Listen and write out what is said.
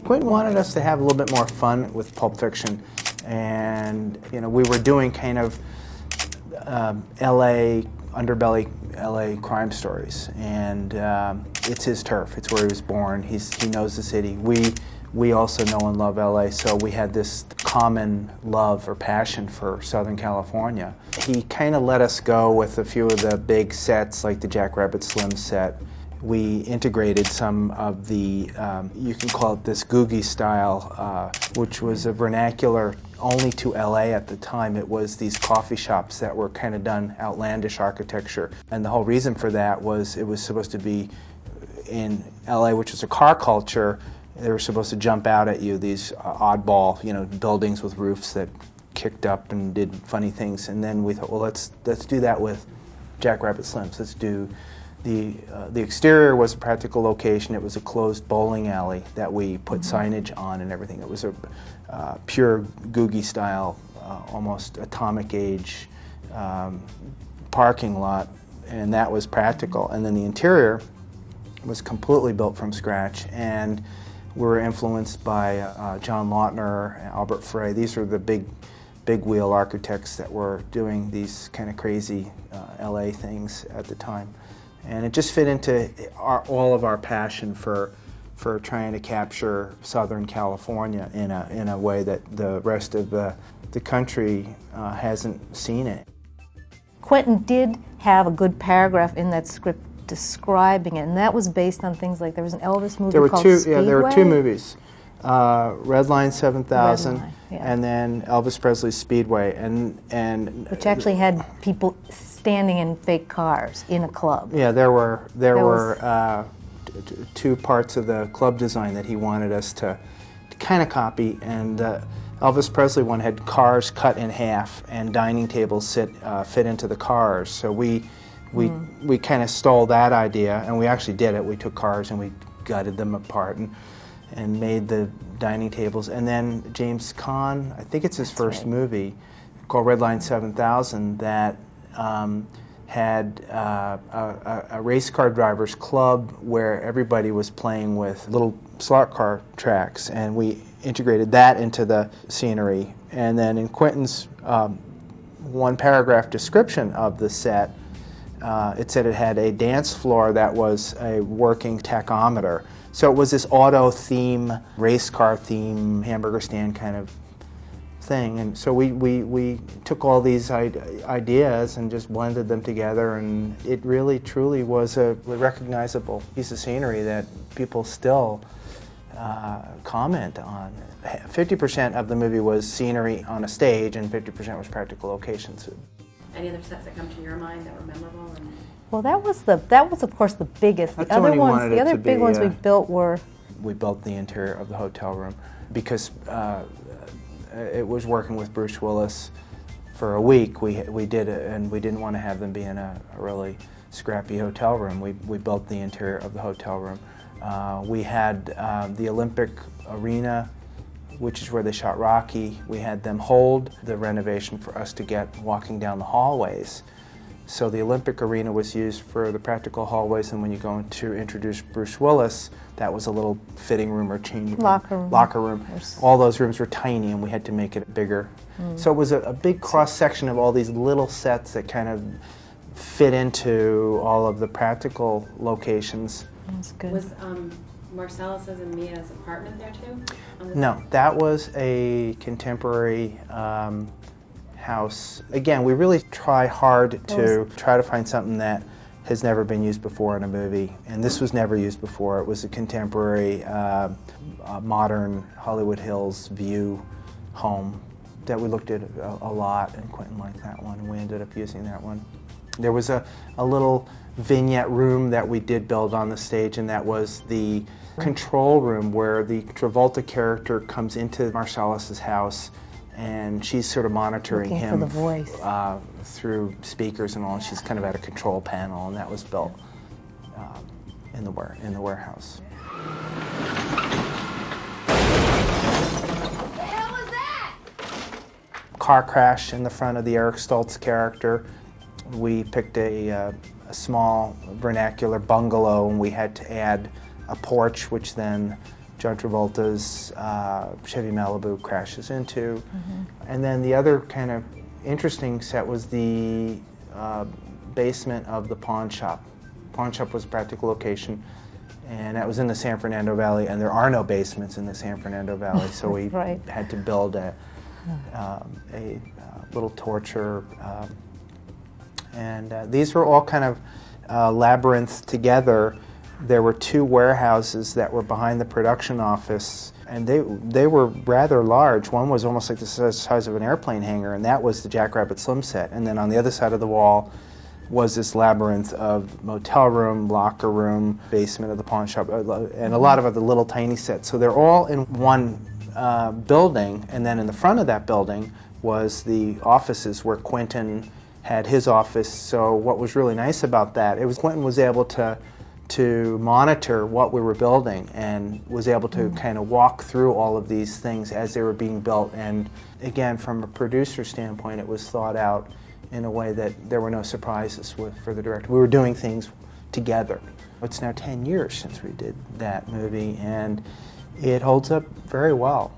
Quentin wanted us to have a little bit more fun with Pulp Fiction, and we were doing kind of LA underbelly, LA crime stories, and it's his turf. It's where he was born. He knows the city. We also know and love LA, so we had this common love or passion for Southern California. He kind of let us go with a few of the big sets, like the Jackrabbit Slim set. We integrated some of the, you can call it this Googie style, which was a vernacular only to LA at the time. It was these coffee shops that were kind of done outlandish architecture. And the whole reason for that was it was supposed to be in LA, which was a car culture. They were supposed to jump out at you, these oddball, buildings with roofs that kicked up and did funny things. And then we thought, well, let's do that with Jackrabbit Slims. Let's do the exterior was a practical location. It was a closed bowling alley that we put signage on and everything. It was a pure Googie style, almost atomic age parking lot, and that was practical. And then the interior was completely built from scratch, and we were influenced by John Lautner, Albert Frey. These were the big wheel architects that were doing these kind of crazy LA things at the time. And it just fit into all of our passion for trying to capture Southern California in a way that the rest of the country hasn't seen it. Quentin did have a good paragraph in that script describing it, and that was based on things like there was an Elvis movie called Speedway. Yeah, there were two movies, Red Line 7000, Red Line, yeah. And then Elvis Presley's Speedway, and which actually had people standing in fake cars in a club. Yeah, there were two parts of the club design that he wanted us to kind of copy, and Elvis Presley one had cars cut in half and dining tables fit into the cars. So we kind of stole that idea, and we actually did it. We took cars and we gutted them apart and made the dining tables. And then James Caan, I think it's his first movie, called Red Line 7000, that had a race car drivers club where everybody was playing with little slot car tracks, and we integrated that into the scenery. And then in Quentin's one paragraph description of the set, it said it had a dance floor that was a working tachometer. So it was this auto theme, race car theme, hamburger stand kind of thing. And so we took all these ideas and just blended them together, and it really truly was a recognizable piece of scenery that people still comment on. 50% of the movie was scenery on a stage, and 50% was practical locations. Any other sets that come to your mind that were memorable? Well, that was of course the biggest. The other big ones we built were. We built the interior of the hotel room because it was working with Bruce Willis for a week. We did it, and we didn't want to have them be in a really scrappy hotel room. We built the interior of the hotel room. We had the Olympic Arena, which is where they shot Rocky. We had them hold the renovation for us to get walking down the hallways. So the Olympic Arena was used for the practical hallways, and when you go in to introduce Bruce Willis, that was a little fitting room or changing room. Locker room. All those rooms were tiny, and we had to make it bigger. So it was a big cross-section of all these little sets that kind of fit into all of the practical locations. That's good. Was Marcellus's and Mia's apartment there too? No, that was a contemporary house. Again, we really try hard to try to find something that has never been used before in a movie, and this was never used before. It was a contemporary, modern Hollywood Hills view home that we looked at a lot, and Quentin liked that one, and we ended up using that one. There was a little vignette room that we did build on the stage, and that was the control room where the Travolta character comes into Marcellus's house, and she's sort of monitoring him for the voice. Through speakers and all. And she's kind of at a control panel, and that was built in the warehouse. What the hell was that? Car crash in the front of the Eric Stoltz character. We picked a a small vernacular bungalow, and we had to add a porch, which then John Travolta's Chevy Malibu crashes into. And then the other kind of interesting set was the basement of the pawn shop. Pawn shop was a practical location, and that was in the San Fernando Valley, and there are no basements in the San Fernando Valley, so we right. had to build a little torture. And these were all kind of labyrinth together. There were two warehouses that were behind the production office, and they were rather large. One was almost like the size of an airplane hangar, and that was the Jackrabbit Slim set. And then on the other side of the wall was this labyrinth of motel room, locker room, basement of the pawn shop, and a lot of other little tiny sets. So they're all in one building, and then in the front of that building was the offices where Quentin had his office. So what was really nice about that, it was Quentin was able to monitor what we were building and was able to kind of walk through all of these things as they were being built. And again, from a producer standpoint, it was thought out in a way that there were no surprises for the director. We were doing things together. It's now 10 years since we did that movie, and it holds up very well.